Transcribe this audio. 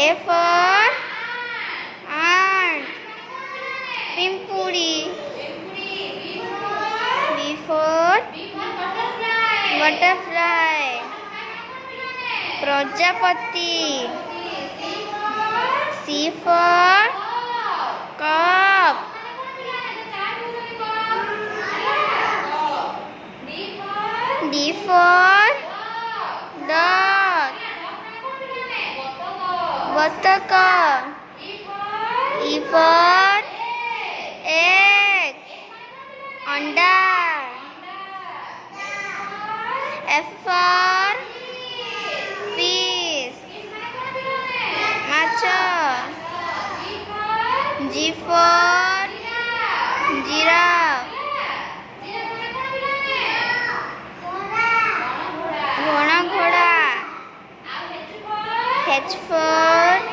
A for ant. Pimpuri. B for butterfly. Prajapati. C for cup. D for duck. Buttercup. E for egg. Anda. F for fish. Macho. G for giraffe. घोड़ा. H for